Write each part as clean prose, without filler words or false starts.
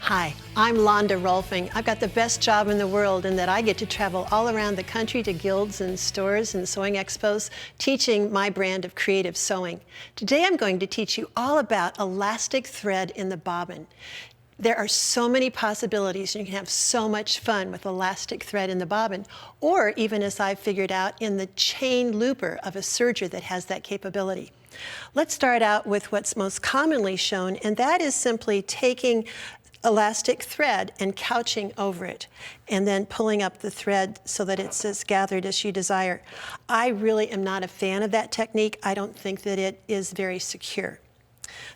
Hi, I'm Londa Rohlfing. I've got the best job in the world in that I get to travel all around the country to guilds and stores and sewing expos, teaching my brand of creative sewing. Today I'm going to teach you all about elastic thread in the bobbin. There are so many possibilities, and you can have so much fun with elastic thread in the bobbin, or even, as I've figured out, in the chain looper of a serger that has that capability. Let's start out with what's most commonly shown, and that is simply taking elastic thread and couching over it, and then pulling up the thread so that it's as gathered as you desire. I really am not a fan of that technique. I don't think that it is very secure.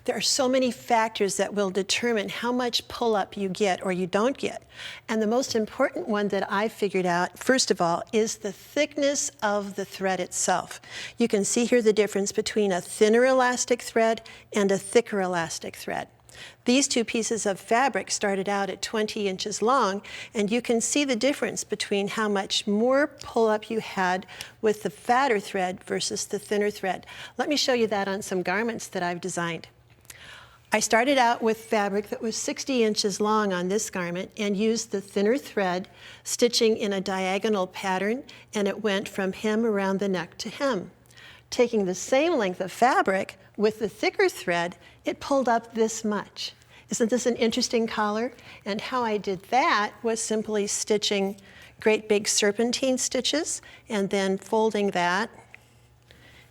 There are so many factors that will determine how much pull-up you get or you don't get. And the most important one that I've figured out, first of all, is the thickness of the thread itself. You can see here the difference between a thinner elastic thread and a thicker elastic thread. These two pieces of fabric started out at 20 inches long, and you can see the difference between how much more pull-up you had with the fatter thread versus the thinner thread. Let me show you that on some garments that I've designed. I started out with fabric that was 60 inches long on this garment and used the thinner thread, stitching in a diagonal pattern, and it went from hem around the neck to hem. Taking the same length of fabric with the thicker thread, it pulled up this much. Isn't this an interesting collar? And how I did that was simply stitching great big serpentine stitches and then folding that.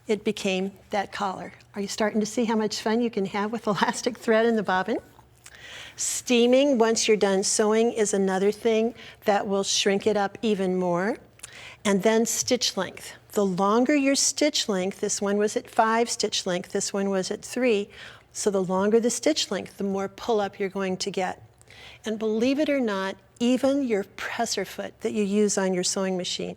It became that collar. Are you starting to see how much fun you can have with elastic thread in the bobbin? Steaming once you're done sewing is another thing that will shrink it up even more. And then stitch length. The longer your stitch length, this one was at 5 stitch length, this one was at 3, so the longer the stitch length, the more pull-up you're going to get. And believe it or not, even your presser foot that you use on your sewing machine.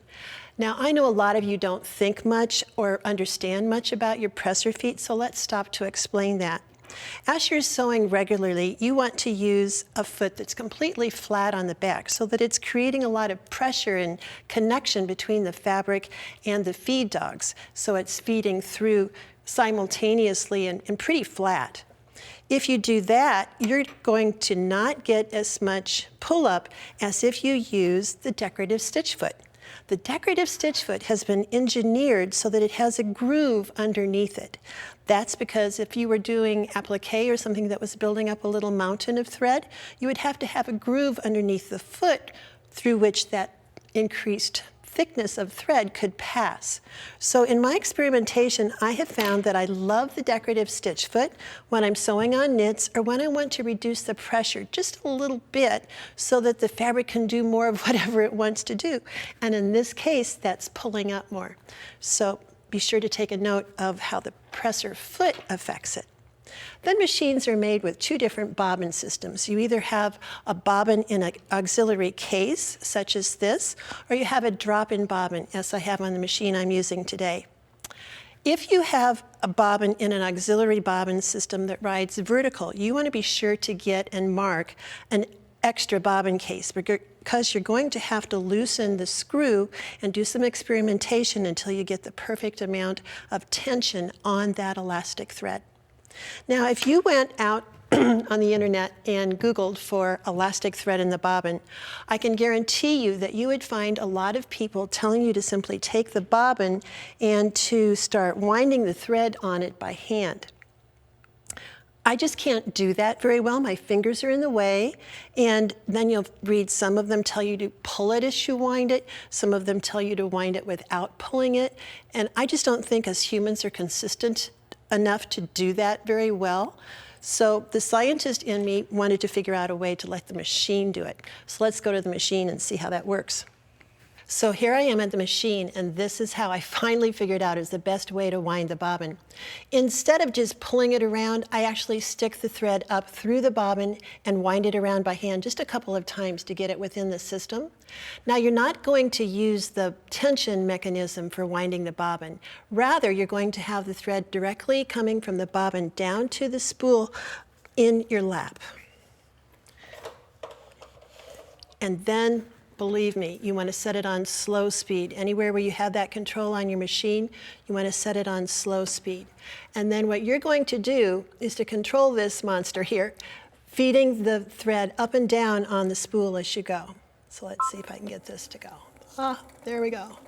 Now, I know a lot of you don't think much or understand much about your presser feet, so let's stop to explain that. As you're sewing regularly, you want to use a foot that's completely flat on the back so that it's creating a lot of pressure and connection between the fabric and the feed dogs, so it's feeding through simultaneously and pretty flat. If you do that, you're going to not get as much pull-up as if you use the decorative stitch foot. The decorative stitch foot has been engineered so that it has a groove underneath it. That's because if you were doing applique or something that was building up a little mountain of thread, you would have to have a groove underneath the foot through which that increased thickness of thread could pass. So in my experimentation, I have found that I love the decorative stitch foot when I'm sewing on knits or when I want to reduce the pressure just a little bit so that the fabric can do more of whatever it wants to do. And in this case, that's pulling up more. So be sure to take a note of how the presser foot affects it. Then machines are made with two different bobbin systems. You either have a bobbin in an auxiliary case, such as this, or you have a drop-in bobbin, as I have on the machine I'm using today. If you have a bobbin in an auxiliary bobbin system that rides vertical, you want to be sure to get and mark an extra bobbin case because you're going to have to loosen the screw and do some experimentation until you get the perfect amount of tension on that elastic thread. Now, if you went out on the internet and Googled for elastic thread in the bobbin, I can guarantee you that you would find a lot of people telling you to simply take the bobbin and to start winding the thread on it by hand. I just can't do that very well. My fingers are in the way, and then you'll read some of them tell you to pull it as you wind it. Some of them tell you to wind it without pulling it, and I just don't think as humans are consistent enough to do that very well. So the scientist in me wanted to figure out a way to let the machine do it. So let's go to the machine and see how that works. So here I am at the machine, and this is how I finally figured out is the best way to wind the bobbin. Instead of just pulling it around, I actually stick the thread up through the bobbin and wind it around by hand just a couple of times to get it within the system. Now, you're not going to use the tension mechanism for winding the bobbin. Rather, you're going to have the thread directly coming from the bobbin down to the spool in your lap. And then, believe me, you want to set it on slow speed. Anywhere where you have that control on your machine, you want to set it on slow speed. And then what you're going to do is to control this monster here feeding the thread up and down on the spool as you go. So let's see if I can get this to go. Ah, there we go.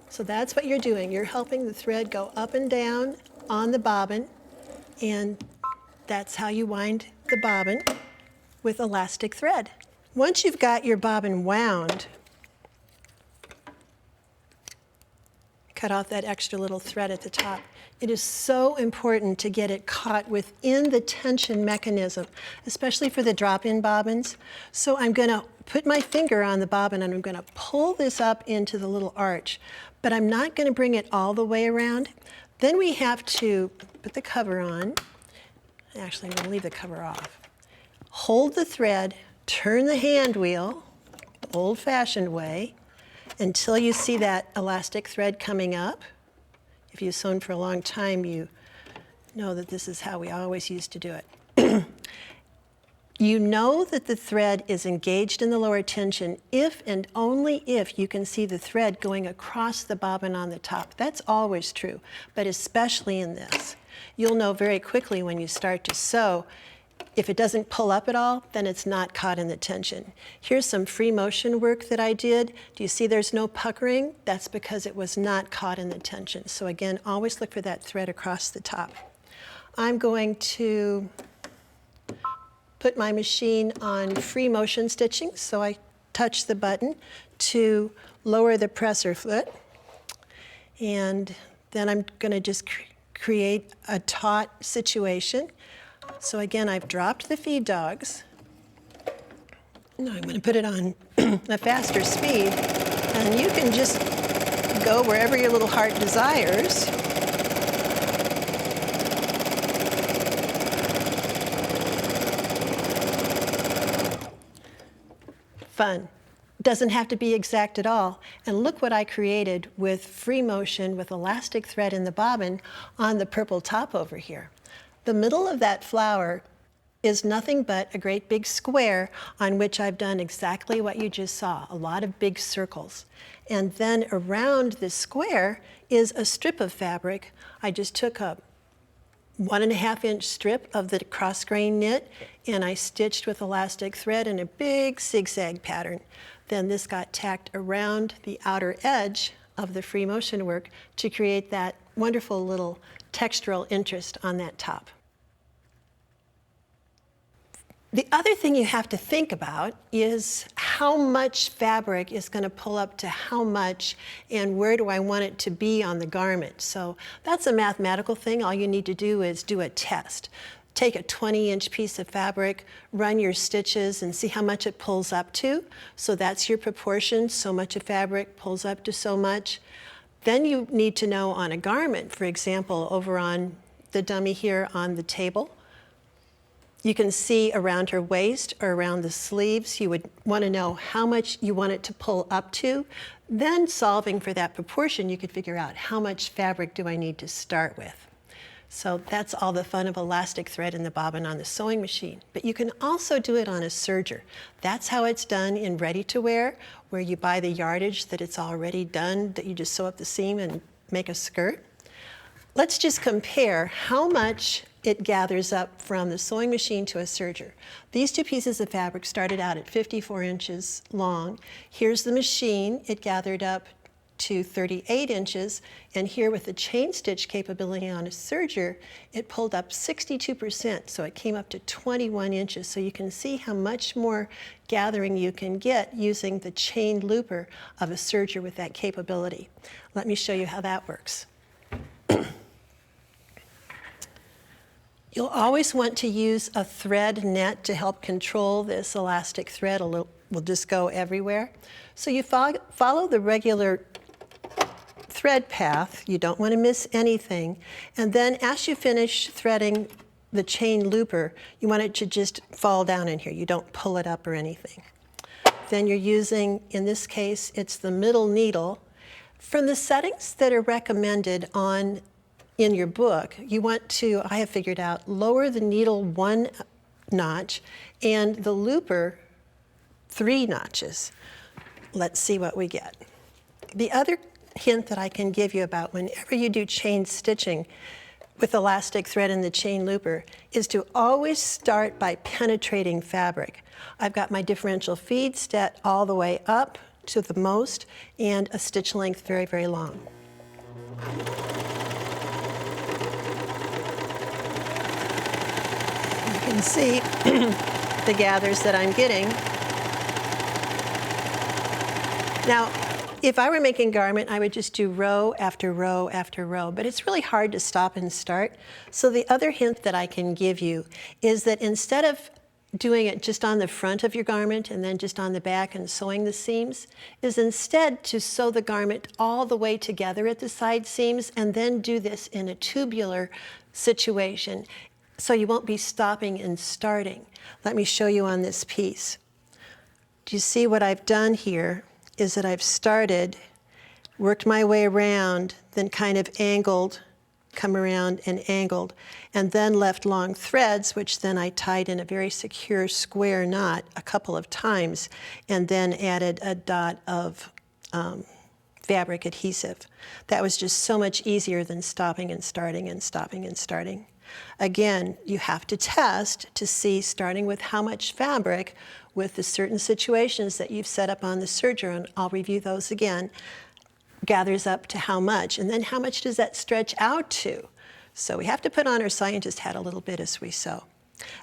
So that's what you're doing. You're helping the thread go up and down on the bobbin, and that's how you wind the bobbin with elastic thread. Once you've got your bobbin wound, cut off that extra little thread at the top. It is so important to get it caught within the tension mechanism, especially for the drop-in bobbins. So I'm going to put my finger on the bobbin and I'm going to pull this up into the little arch, but I'm not going to bring it all the way around. Then we have to put the cover on. Actually, I'm going to leave the cover off. Hold the thread, turn the hand wheel, the old-fashioned way, until you see that elastic thread coming up. If you've sewn for a long time, you know that this is how we always used to do it. You know that the thread is engaged in the lower tension if and only if you can see the thread going across the bobbin on the top. That's always true, but especially in this. You'll know very quickly when you start to sew, if it doesn't pull up at all, then it's not caught in the tension. Here's some free motion work that I did. Do you see there's no puckering? That's because it was not caught in the tension. So again, always look for that thread across the top. I'm going to put my machine on free motion stitching, so I touch the button to lower the presser foot. And then I'm going to just create a taut situation. So again, I've dropped the feed dogs. Now I'm going to put it on a faster speed, and you can just go wherever your little heart desires. Fun. Doesn't have to be exact at all. And look what I created with free motion with elastic thread in the bobbin on the purple top over here. The middle of that flower is nothing but a great big square on which I've done exactly what you just saw, a lot of big circles. And then around this square is a strip of fabric. I just took a 1.5 inch strip of the cross grain knit and I stitched with elastic thread in a big zigzag pattern. Then this got tacked around the outer edge of the free motion work to create that wonderful little textural interest on that top. The other thing you have to think about is how much fabric is going to pull up to how much and where do I want it to be on the garment. So that's a mathematical thing. All you need to do is do a test. Take a 20-inch piece of fabric, run your stitches and see how much it pulls up to. So that's your proportion. So much of fabric pulls up to so much. Then you need to know on a garment, for example, over on the dummy here on the table, you can see around her waist or around the sleeves, you would want to know how much you want it to pull up to. Then solving for that proportion, you could figure out how much fabric do I need to start with. So that's all the fun of elastic thread in the bobbin on the sewing machine. But you can also do it on a serger. That's how it's done in ready-to-wear, where you buy the yardage that it's already done, that you just sew up the seam and make a skirt. Let's just compare how much it gathers up from the sewing machine to a serger. These two pieces of fabric started out at 54 inches long. Here's the machine. It gathered up to 38 inches, and here with the chain stitch capability on a serger, it pulled up 62%, so it came up to 21 inches. So you can see how much more gathering you can get using the chain looper of a serger with that capability. Let me show you how that works. You'll always want to use a thread net to help control this elastic thread. Will just go everywhere. So you follow the regular thread path. You don't want to miss anything. And then as you finish threading the chain looper, you want it to just fall down in here. You don't pull it up or anything. Then you're using, in this case, it's the middle needle. From the settings that are recommended in your book, you want to, I have figured out, lower the needle 1 notch and the looper 3 notches. Let's see what we get. The other hint that I can give you about whenever you do chain stitching, with elastic thread and the chain looper is to always start by penetrating fabric. I've got my differential feed set all the way up to the most and a stitch length very, very long. You can see the gathers that I'm getting. Now, if I were making garment, I would just do row after row after row, but it's really hard to stop and start. So the other hint that I can give you is that instead of doing it just on the front of your garment and then just on the back and sewing the seams, is instead to sew the garment all the way together at the side seams and then do this in a tubular situation so you won't be stopping and starting. Let me show you on this piece. Do you see what I've done here? Is that I've started, worked my way around, then kind of angled, come around and angled, and then left long threads, which then I tied in a very secure square knot a couple of times, and then added a dot of fabric adhesive. That was just so much easier than stopping and starting and stopping and starting. Again, you have to test to see, starting with how much fabric with the certain situations that you've set up on the serger, and I'll review those again, gathers up to how much, and then how much does that stretch out to? So we have to put on our scientist hat a little bit as we sew.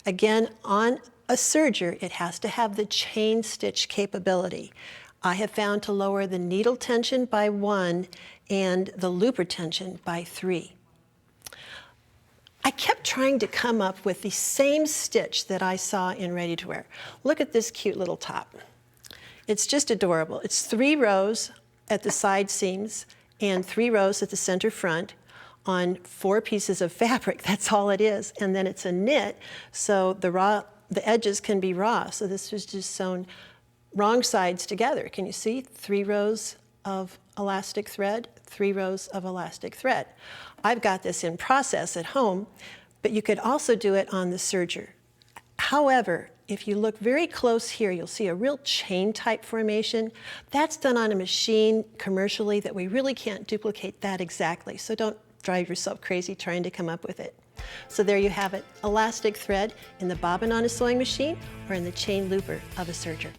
Again, on a serger, it has to have the chain stitch capability. I have found to lower the needle tension by 1 and the looper tension by 3. I kept trying to come up with the same stitch that I saw in ready-to-wear. Look at this cute little top. It's just adorable. It's 3 rows at the side seams and 3 rows at the center front on 4 pieces of fabric. That's all it is. And then it's a knit, so the edges can be raw. So this was just sewn wrong sides together. Can you see? 3 rows of elastic thread, 3 rows of elastic thread. I've got this in process at home, but you could also do it on the serger. However, if you look very close here, you'll see a real chain type formation. That's done on a machine commercially that we really can't duplicate that exactly. So don't drive yourself crazy trying to come up with it. So there you have it, elastic thread in the bobbin on a sewing machine or in the chain looper of a serger.